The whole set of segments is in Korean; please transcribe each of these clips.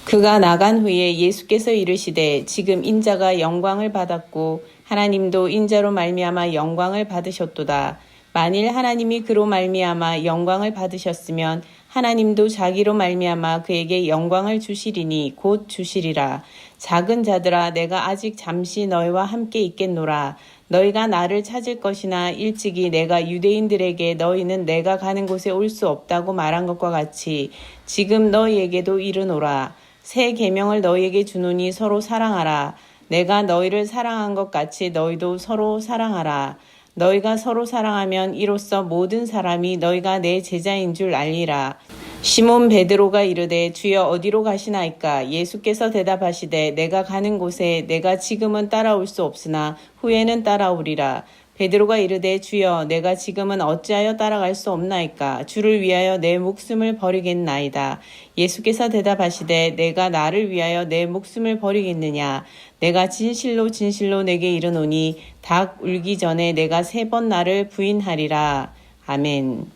그가 나간 후에 예수께서 이르시되 지금 인자가 영광을 받았고 하나님도 인자로 말미암아 영광을 받으셨도다. 만일 하나님이 그로 말미암아 영광을 받으셨으면 하나님도 자기로 말미암아 그에게 영광을 주시리니 곧 주시리라. 작은 자들아 내가 아직 잠시 너희와 함께 있겠노라. 너희가 나를 찾을 것이나 일찍이 내가 유대인들에게 너희는 내가 가는 곳에 올 수 없다고 말한 것과 같이 지금 너희에게도 이르노라. 새 계명을 너희에게 주노니 서로 사랑하라. 내가 너희를 사랑한 것 같이 너희도 서로 사랑하라. 너희가 서로 사랑하면 이로써 모든 사람이 너희가 내 제자인 줄 알리라. 시몬 베드로가 이르되 주여 어디로 가시나이까? 예수께서 대답하시되 내가 가는 곳에 내가 지금은 따라올 수 없으나 후에는 따라오리라. 베드로가 이르되 주여 내가 지금은 어찌하여 따라갈 수 없나이까? 주를 위하여 내 목숨을 버리겠나이다. 예수께서 대답하시되 내가 나를 위하여 내 목숨을 버리겠느냐? 내가 진실로 진실로 내게 이르노니 닭 울기 전에 내가 3번 나를 부인하리라. 아멘.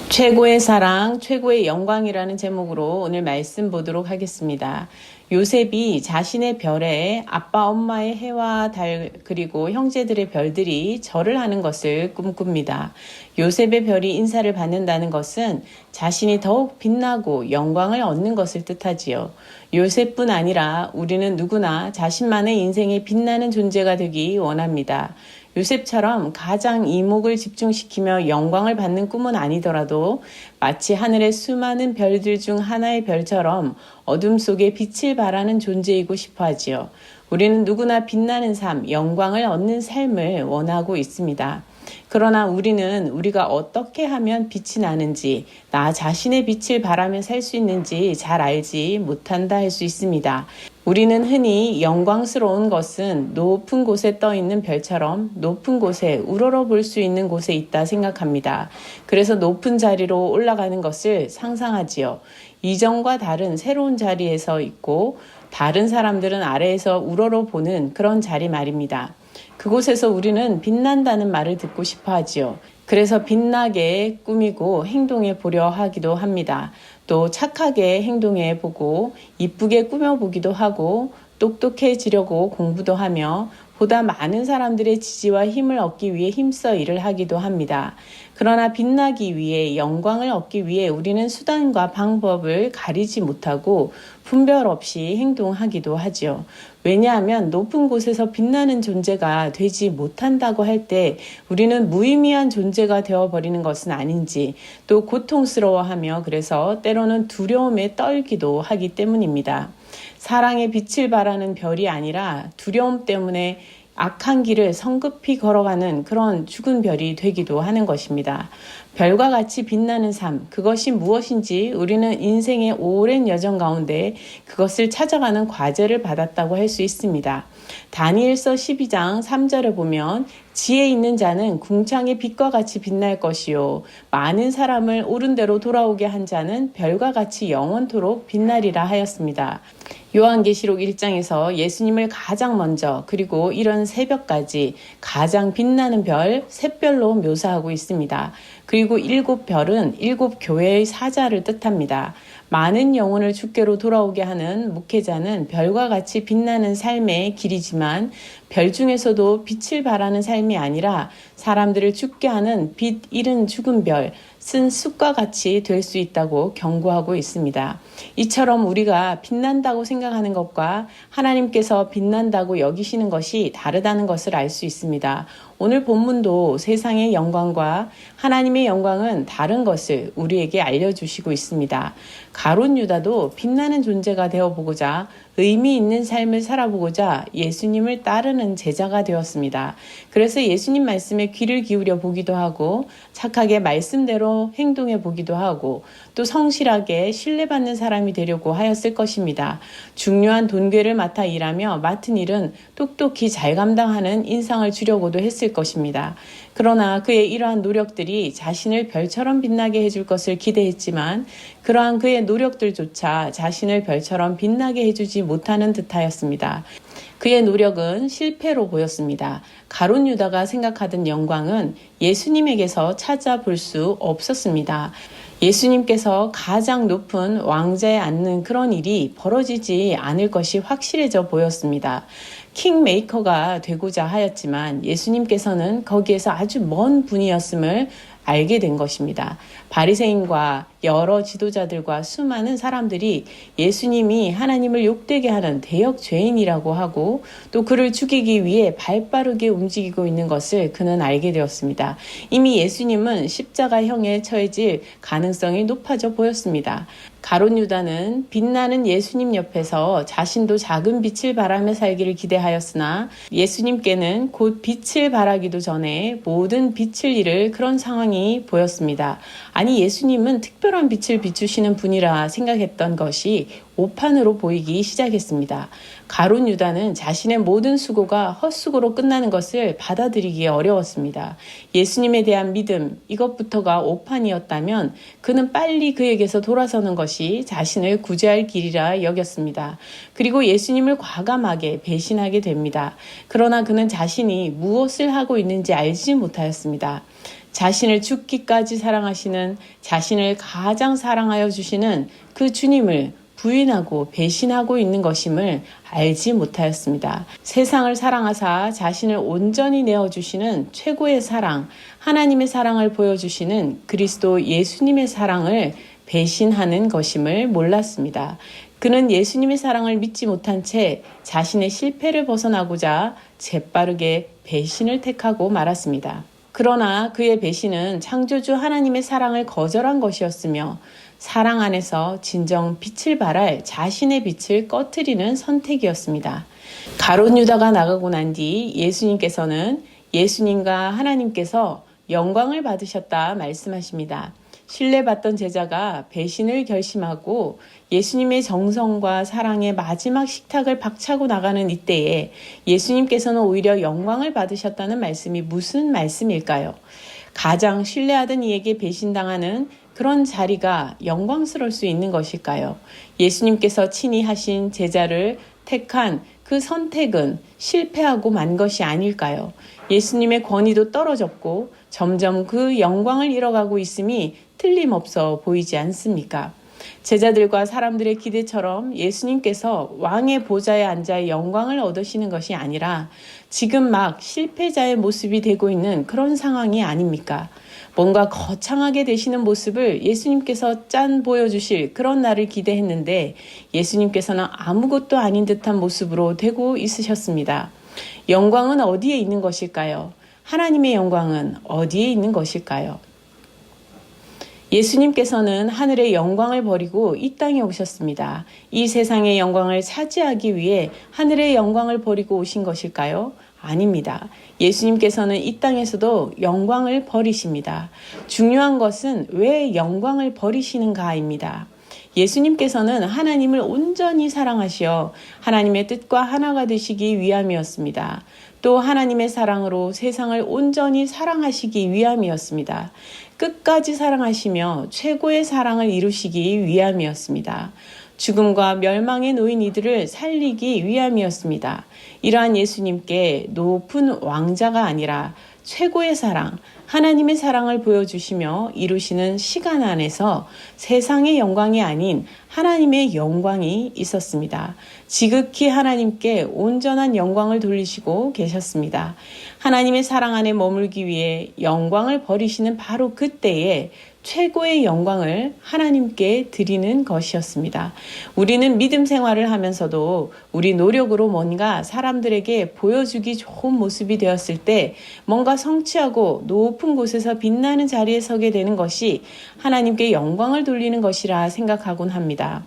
최고의 사랑, 최고의 영광이라는 제목으로 오늘 말씀 보도록 하겠습니다. 요셉이 자신의 별에 아빠 엄마의 해와 달 그리고 형제들의 별들이 절을 하는 것을 꿈꿉니다. 요셉의 별이 인사를 받는다는 것은 자신이 더욱 빛나고 영광을 얻는 것을 뜻하지요. 요셉뿐 아니라 우리는 누구나 자신만의 인생에 빛나는 존재가 되기 원합니다. 요셉처럼 가장 이목을 집중시키며 영광을 받는 꿈은 아니더라도 마치 하늘의 수많은 별들 중 하나의 별처럼 어둠 속에 빛을 발하는 존재이고 싶어 하지요. 우리는 누구나 빛나는 삶, 영광을 얻는 삶을 원하고 있습니다. 그러나 우리는 우리가 어떻게 하면 빛이 나는지, 나 자신의 빛을 발하며 살 수 있는지 잘 알지 못한다 할 수 있습니다. 우리는 흔히 영광스러운 것은 높은 곳에 떠 있는 별처럼 높은 곳에 우러러 볼 수 있는 곳에 있다 생각합니다. 그래서 높은 자리로 올라가는 것을 상상하지요. 이전과 다른 새로운 자리에서 있고 다른 사람들은 아래에서 우러러 보는 그런 자리 말입니다. 그곳에서 우리는 빛난다는 말을 듣고 싶어 하지요. 그래서 빛나게 꾸미고 행동해 보려 하기도 합니다. 또 착하게 행동해 보고 이쁘게 꾸며보기도 하고 똑똑해지려고 공부도 하며 보다 많은 사람들의 지지와 힘을 얻기 위해 힘써 일을 하기도 합니다. 그러나 빛나기 위해 영광을 얻기 위해 우리는 수단과 방법을 가리지 못하고 분별 없이 행동하기도 하지요. 왜냐하면 높은 곳에서 빛나는 존재가 되지 못한다고 할 때 우리는 무의미한 존재가 되어버리는 것은 아닌지 또 고통스러워하며 그래서 때로는 두려움에 떨기도 하기 때문입니다. 사랑의 빛을 발하는 별이 아니라 두려움 때문에 악한 길을 성급히 걸어가는 그런 죽은 별이 되기도 하는 것입니다. 별과 같이 빛나는 삶, 그것이 무엇인지 우리는 인생의 오랜 여정 가운데 그것을 찾아가는 과제를 받았다고 할 수 있습니다. 다니엘서 12장 3절에 보면 지혜 있는 자는 궁창의 빛과 같이 빛날 것이요 많은 사람을 옳은 대로 돌아오게 한 자는 별과 같이 영원토록 빛나리라 하였습니다. 요한계시록 1장에서 예수님을 가장 먼저 그리고 이런 새벽까지 가장 빛나는 별, 샛별로 묘사하고 있습니다. 그리고 7별은 7교회의 사자를 뜻합니다. 많은 영혼을 주께로 돌아오게 하는 목회자는 별과 같이 빛나는 삶의 길이지만 별 중에서도 빛을 발하는 삶이 아니라 사람들을 죽게 하는 빛 잃은 죽은 별, 쓴 숲과 같이 될 수 있다고 경고하고 있습니다. 이처럼 우리가 빛난다고 생각하는 것과 하나님께서 빛난다고 여기시는 것이 다르다는 것을 알 수 있습니다. 오늘 본문도 세상의 영광과 하나님의 영광은 다른 것을 우리에게 알려주시고 있습니다. 가룟 유다도 빛나는 존재가 되어보고자 의미 있는 삶을 살아보고자 예수님을 따르는 제자가 되었습니다. 그래서 예수님 말씀에 귀를 기울여 보기도 하고 착하게 말씀대로 행동해 보기도 하고 또 성실하게 신뢰받는 사람이 되려고 하였을 것입니다. 중요한 돈궤를 맡아 일하며 맡은 일은 똑똑히 잘 감당하는 인상을 주려고도 했을 것입니다. 그러나 그의 이러한 노력들이 자신을 별처럼 빛나게 해줄 것을 기대했지만 그러한 그의 노력들조차 자신을 별처럼 빛나게 해주지 못하는 듯하였습니다. 그의 노력은 실패로 보였습니다. 가룟 유다가 생각하던 영광은 예수님에게서 찾아볼 수 없었습니다. 예수님께서 가장 높은 왕자에 앉는 그런 일이 벌어지지 않을 것이 확실해져 보였습니다. 킹메이커가 되고자 하였지만 예수님께서는 거기에서 아주 먼 분이었음을 알게 된 것입니다. 바리새인과 여러 지도자들과 수많은 사람들이 예수님이 하나님을 욕되게 하는 대역 죄인이라고 하고 또 그를 죽이기 위해 발빠르게 움직이고 있는 것을 그는 알게 되었습니다. 이미 예수님은 십자가형에 처해질 가능성이 높아져 보였습니다. 가룟 유다는 빛나는 예수님 옆에서 자신도 작은 빛을 발하며 살기를 기대하였으나 예수님께는 곧 빛을 발하기도 전에 모든 빛을 잃을 그런 상황이 보였습니다. 아니 예수님은 특별한 빛을 비추시는 분이라 생각했던 것이 오판으로 보이기 시작했습니다. 가룟 유다는 자신의 모든 수고가 헛수고로 끝나는 것을 받아들이기 어려웠습니다. 예수님에 대한 믿음, 이것부터가 오판이었다면 그는 빨리 그에게서 돌아서는 것이 자신을 구제할 길이라 여겼습니다. 그리고 예수님을 과감하게 배신하게 됩니다. 그러나 그는 자신이 무엇을 하고 있는지 알지 못하였습니다. 자신을 죽기까지 사랑하시는, 자신을 가장 사랑하여 주시는 그 주님을 부인하고 배신하고 있는 것임을 알지 못하였습니다. 세상을 사랑하사 자신을 온전히 내어주시는 최고의 사랑, 하나님의 사랑을 보여주시는 그리스도 예수님의 사랑을 배신하는 것임을 몰랐습니다. 그는 예수님의 사랑을 믿지 못한 채 자신의 실패를 벗어나고자 재빠르게 배신을 택하고 말았습니다. 그러나 그의 배신은 창조주 하나님의 사랑을 거절한 것이었으며 사랑 안에서 진정 빛을 발할 자신의 빛을 꺼트리는 선택이었습니다. 가룟 유다가 나가고 난 뒤 예수님께서는 예수님과 하나님께서 영광을 받으셨다 말씀하십니다. 신뢰받던 제자가 배신을 결심하고 예수님의 정성과 사랑의 마지막 식탁을 박차고 나가는 이때에 예수님께서는 오히려 영광을 받으셨다는 말씀이 무슨 말씀일까요? 가장 신뢰하던 이에게 배신당하는 그런 자리가 영광스러울 수 있는 것일까요? 예수님께서 친히 하신 제자를 택한 그 선택은 실패하고 만 것이 아닐까요? 예수님의 권위도 떨어졌고 점점 그 영광을 잃어가고 있음이 틀림없어 보이지 않습니까? 제자들과 사람들의 기대처럼 예수님께서 왕의 보좌에 앉아 영광을 얻으시는 것이 아니라 지금 막 실패자의 모습이 되고 있는 그런 상황이 아닙니까? 뭔가 거창하게 되시는 모습을 예수님께서 짠 보여주실 그런 날을 기대했는데 예수님께서는 아무것도 아닌 듯한 모습으로 되고 있으셨습니다. 영광은 어디에 있는 것일까요? 하나님의 영광은 어디에 있는 것일까요? 예수님께서는 하늘의 영광을 버리고 이 땅에 오셨습니다. 이 세상의 영광을 차지하기 위해 하늘의 영광을 버리고 오신 것일까요? 아닙니다. 예수님께서는 이 땅에서도 영광을 버리십니다. 중요한 것은 왜 영광을 버리시는가입니다. 예수님께서는 하나님을 온전히 사랑하시어 하나님의 뜻과 하나가 되시기 위함이었습니다. 또 하나님의 사랑으로 세상을 온전히 사랑하시기 위함이었습니다. 끝까지 사랑하시며 최고의 사랑을 이루시기 위함이었습니다. 죽음과 멸망에 놓인 이들을 살리기 위함이었습니다. 이러한 예수님께 높은 왕자가 아니라 최고의 사랑, 하나님의 사랑을 보여주시며 이루시는 시간 안에서 세상의 영광이 아닌 하나님의 영광이 있었습니다. 지극히 하나님께 온전한 영광을 돌리시고 계셨습니다. 하나님의 사랑 안에 머물기 위해 영광을 버리시는 바로 그때에 최고의 영광을 하나님께 드리는 것이었습니다. 우리는 믿음 생활을 하면서도 우리 노력으로 뭔가 사람들에게 보여주기 좋은 모습이 되었을 때 뭔가 성취하고 높은 곳에서 빛나는 자리에 서게 되는 것이 하나님께 영광을 돌리는 것이라 생각하곤 합니다.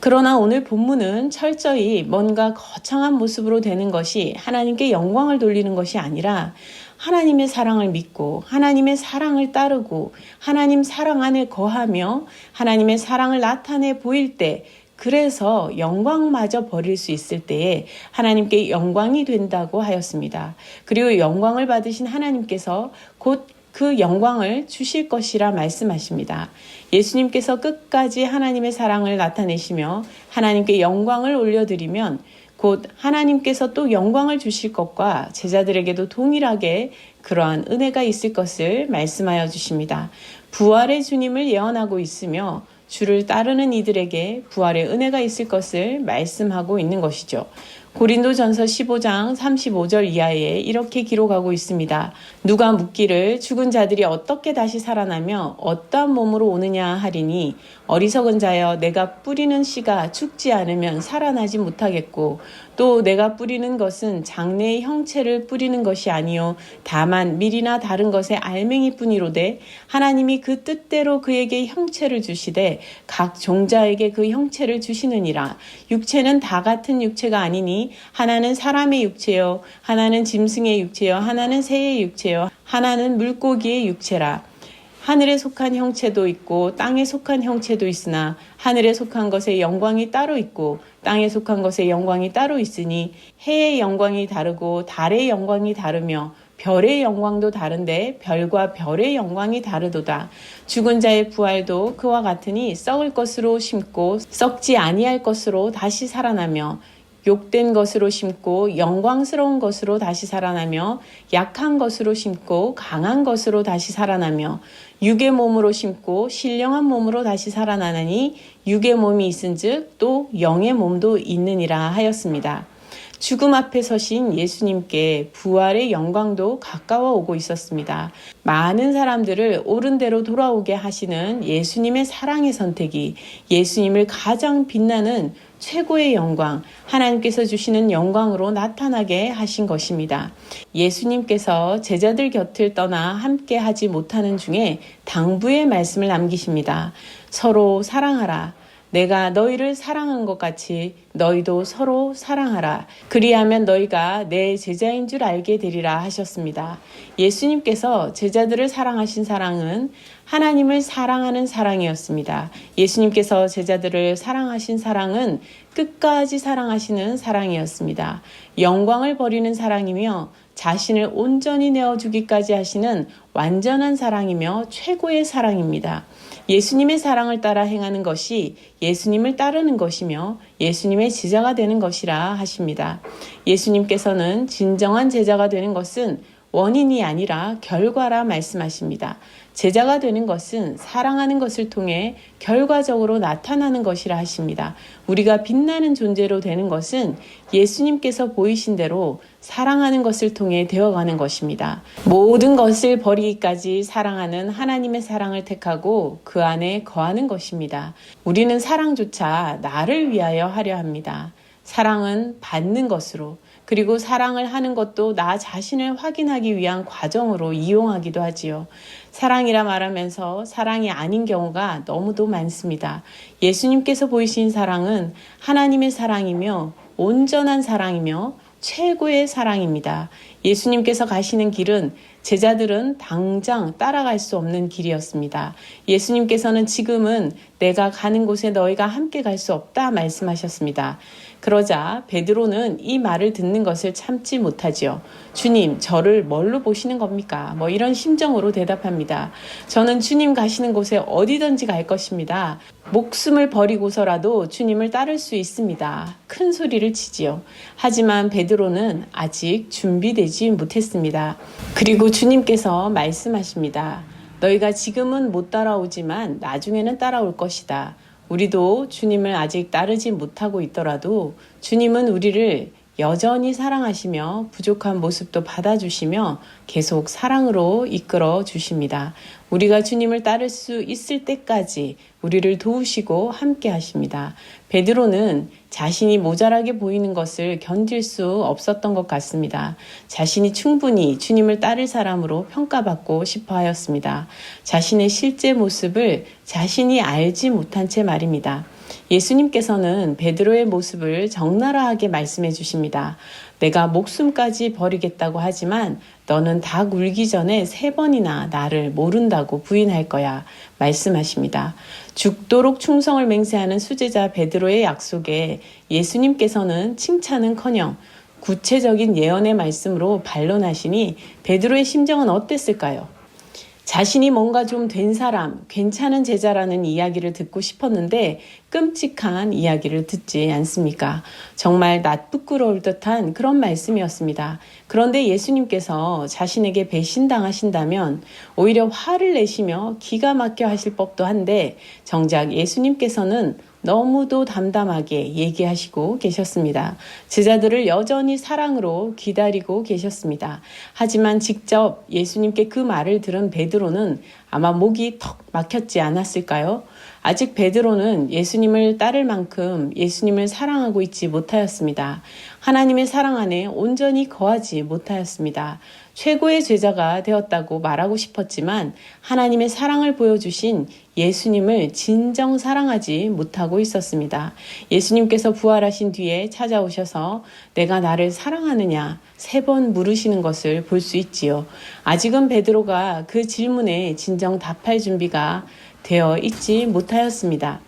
그러나 오늘 본문은 철저히 뭔가 거창한 모습으로 되는 것이 하나님께 영광을 돌리는 것이 아니라 하나님의 사랑을 믿고 하나님의 사랑을 따르고 하나님 사랑 안에 거하며 하나님의 사랑을 나타내 보일 때 그래서 영광마저 버릴 수 있을 때에 하나님께 영광이 된다고 하였습니다. 그리고 영광을 받으신 하나님께서 곧 그 영광을 주실 것이라 말씀하십니다. 예수님께서 끝까지 하나님의 사랑을 나타내시며 하나님께 영광을 올려드리면 곧 하나님께서 또 영광을 주실 것과 제자들에게도 동일하게 그러한 은혜가 있을 것을 말씀하여 주십니다. 부활의 주님을 예언하고 있으며 주를 따르는 이들에게 부활의 은혜가 있을 것을 말씀하고 있는 것이죠. 고린도전서 15장 35절 이하에 이렇게 기록하고 있습니다. 누가 묻기를 죽은 자들이 어떻게 다시 살아나며 어떠한 몸으로 오느냐 하리니 어리석은 자여 내가 뿌리는 씨가 죽지 않으면 살아나지 못하겠고 또 내가 뿌리는 것은 장래의 형체를 뿌리는 것이 아니요 다만 밀이나 다른 것의 알맹이뿐이로되 하나님이 그 뜻대로 그에게 형체를 주시되 각 종자에게 그 형체를 주시느니라. 육체는 다 같은 육체가 아니니 하나는 사람의 육체요 하나는 짐승의 육체요 하나는 새의 육체요 하나는 물고기의 육체라. 하늘에 속한 형체도 있고 땅에 속한 형체도 있으나 하늘에 속한 것의 영광이 따로 있고 땅에 속한 것의 영광이 따로 있으니 해의 영광이 다르고 달의 영광이 다르며 별의 영광도 다른데 별과 별의 영광이 다르도다. 죽은 자의 부활도 그와 같으니 썩을 것으로 심고 썩지 아니할 것으로 다시 살아나며 욕된 것으로 심고 영광스러운 것으로 다시 살아나며 약한 것으로 심고 강한 것으로 다시 살아나며 육의 몸으로 심고 신령한 몸으로 다시 살아나니 육의 몸이 있은즉 또 영의 몸도 있느니라 하였습니다. 죽음 앞에 서신 예수님께 부활의 영광도 가까워 오고 있었습니다. 많은 사람들을 옳은 대로 돌아오게 하시는 예수님의 사랑의 선택이 예수님을 가장 빛나는 최고의 영광, 하나님께서 주시는 영광으로 나타나게 하신 것입니다. 예수님께서 제자들 곁을 떠나 함께 하지 못하는 중에 당부의 말씀을 남기십니다. 서로 사랑하라. 내가 너희를 사랑한 것 같이 너희도 서로 사랑하라. 그리하면 너희가 내 제자인 줄 알게 되리라 하셨습니다. 예수님께서 제자들을 사랑하신 사랑은 하나님을 사랑하는 사랑이었습니다. 예수님께서 제자들을 사랑하신 사랑은 끝까지 사랑하시는 사랑이었습니다. 영광을 버리는 사랑이며 자신을 온전히 내어주기까지 하시는 완전한 사랑이며 최고의 사랑입니다. 예수님의 사랑을 따라 행하는 것이 예수님을 따르는 것이며 예수님의 제자가 되는 것이라 하십니다. 예수님께서는 진정한 제자가 되는 것은 원인이 아니라 결과라 말씀하십니다. 제자가 되는 것은 사랑하는 것을 통해 결과적으로 나타나는 것이라 하십니다. 우리가 빛나는 존재로 되는 것은 예수님께서 보이신 대로 사랑하는 것을 통해 되어가는 것입니다. 모든 것을 버리기까지 사랑하는 하나님의 사랑을 택하고 그 안에 거하는 것입니다. 우리는 사랑조차 나를 위하여 하려 합니다. 사랑은 받는 것으로 그리고 사랑을 하는 것도 나 자신을 확인하기 위한 과정으로 이용하기도 하지요. 사랑이라 말하면서 사랑이 아닌 경우가 너무도 많습니다. 예수님께서 보이신 사랑은 하나님의 사랑이며 온전한 사랑이며 최고의 사랑입니다. 예수님께서 가시는 길은 제자들은 당장 따라갈 수 없는 길이었습니다. 예수님께서는 지금은 내가 가는 곳에 너희가 함께 갈 수 없다 말씀하셨습니다. 그러자 베드로는 이 말을 듣는 것을 참지 못하지요. 주님, 저를 뭘로 보시는 겁니까? 이런 심정으로 대답합니다. 저는 주님 가시는 곳에 어디든지 갈 것입니다. 목숨을 버리고서라도 주님을 따를 수 있습니다. 큰 소리를 치지요. 하지만 베드로는 아직 준비되지 못했습니다. 그리고 주님께서 말씀하십니다. 너희가 지금은 못 따라오지만 나중에는 따라올 것이다. 우리도 주님을 아직 따르지 못하고 있더라도 주님은 우리를 여전히 사랑하시며 부족한 모습도 받아주시며 계속 사랑으로 이끌어 주십니다. 우리가 주님을 따를 수 있을 때까지 우리를 도우시고 함께 하십니다. 베드로는 자신이 모자라게 보이는 것을 견딜 수 없었던 것 같습니다. 자신이 충분히 주님을 따를 사람으로 평가받고 싶어 하였습니다. 자신의 실제 모습을 자신이 알지 못한 채 말입니다. 예수님께서는 베드로의 모습을 적나라하게 말씀해 주십니다. 내가 목숨까지 버리겠다고 하지만 너는 닭 울기 전에 3번이나 나를 모른다고 부인할 거야 말씀하십니다. 죽도록 충성을 맹세하는 수제자 베드로의 약속에 예수님께서는 칭찬은커녕 구체적인 예언의 말씀으로 반론하시니 베드로의 심정은 어땠을까요? 자신이 뭔가 좀 된 사람, 괜찮은 제자라는 이야기를 듣고 싶었는데 끔찍한 이야기를 듣지 않습니까? 정말 낯부끄러울 듯한 그런 말씀이었습니다. 그런데 예수님께서 자신에게 배신당하신다면 오히려 화를 내시며 기가 막혀 하실 법도 한데 정작 예수님께서는 너무도 담담하게 얘기하시고 계셨습니다. 제자들을 여전히 사랑으로 기다리고 계셨습니다. 하지만 직접 예수님께 그 말을 들은 베드로는 아마 목이 턱 막혔지 않았을까요? 아직 베드로는 예수님을 따를 만큼 예수님을 사랑하고 있지 못하였습니다. 하나님의 사랑 안에 온전히 거하지 못하였습니다. 최고의 제자가 되었다고 말하고 싶었지만 하나님의 사랑을 보여주신 예수님을 진정 사랑하지 못하고 있었습니다. 예수님께서 부활하신 뒤에 찾아오셔서 내가 나를 사랑하느냐 3번 물으시는 것을 볼 수 있지요. 아직은 베드로가 그 질문에 진정 답할 준비가 되어 있지 못하였습니다.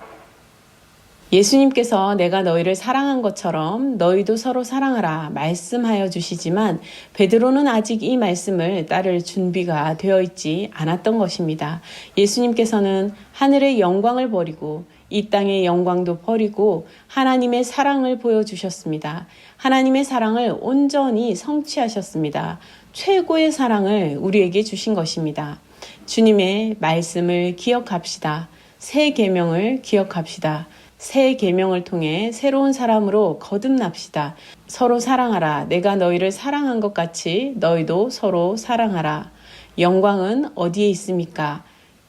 예수님께서 내가 너희를 사랑한 것처럼 너희도 서로 사랑하라 말씀하여 주시지만 베드로는 아직 이 말씀을 따를 준비가 되어 있지 않았던 것입니다. 예수님께서는 하늘의 영광을 버리고 이 땅의 영광도 버리고 하나님의 사랑을 보여주셨습니다. 하나님의 사랑을 온전히 성취하셨습니다. 최고의 사랑을 우리에게 주신 것입니다. 주님의 말씀을 기억합시다. 새 계명을 기억합시다. 새 계명을 통해 새로운 사람으로 거듭납시다. 서로 사랑하라. 내가 너희를 사랑한 것 같이 너희도 서로 사랑하라. 영광은 어디에 있습니까?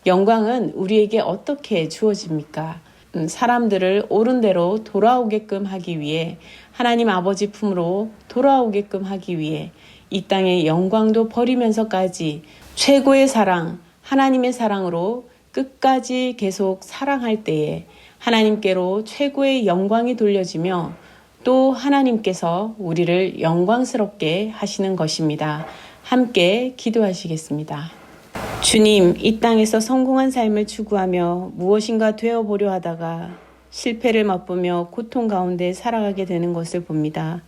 영광은 우리에게 어떻게 주어집니까? 사람들을 옳은 대로 돌아오게끔 하기 위해 하나님 아버지 품으로 돌아오게끔 하기 위해 이 땅의 영광도 버리면서까지 최고의 사랑, 하나님의 사랑으로 끝까지 계속 사랑할 때에 하나님께로 최고의 영광이 돌려지며 또 하나님께서 우리를 영광스럽게 하시는 것입니다. 함께 기도하시겠습니다. 주님, 이 땅에서 성공한 삶을 추구하며 무엇인가 되어보려 하다가 실패를 맛보며 고통 가운데 살아가게 되는 것을 봅니다.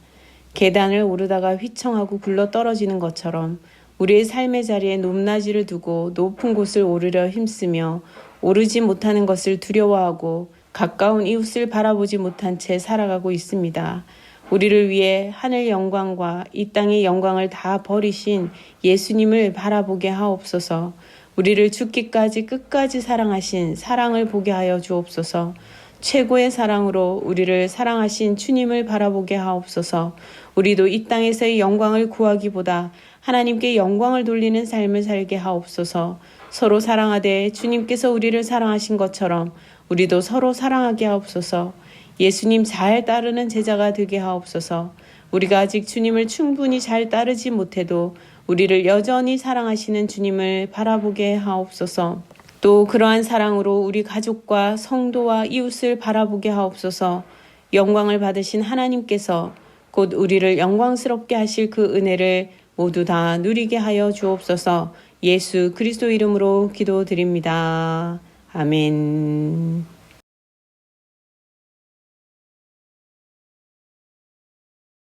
계단을 오르다가 휘청하고 굴러 떨어지는 것처럼 우리의 삶의 자리에 높낮이를 두고 높은 곳을 오르려 힘쓰며 오르지 못하는 것을 두려워하고 가까운 이웃을 바라보지 못한 채 살아가고 있습니다. 우리를 위해 하늘 영광과 이 땅의 영광을 다 버리신 예수님을 바라보게 하옵소서. 우리를 죽기까지 끝까지 사랑하신 사랑을 보게 하여 주옵소서. 최고의 사랑으로 우리를 사랑하신 주님을 바라보게 하옵소서. 우리도 이 땅에서의 영광을 구하기보다 하나님께 영광을 돌리는 삶을 살게 하옵소서. 서로 사랑하되 주님께서 우리를 사랑하신 것처럼 우리도 서로 사랑하게 하옵소서. 예수님 잘 따르는 제자가 되게 하옵소서. 우리가 아직 주님을 충분히 잘 따르지 못해도 우리를 여전히 사랑하시는 주님을 바라보게 하옵소서. 또 그러한 사랑으로 우리 가족과 성도와 이웃을 바라보게 하옵소서. 영광을 받으신 하나님께서 곧 우리를 영광스럽게 하실 그 은혜를 모두 다 누리게 하여 주옵소서. 예수 그리스도 이름으로 기도드립니다. 아멘.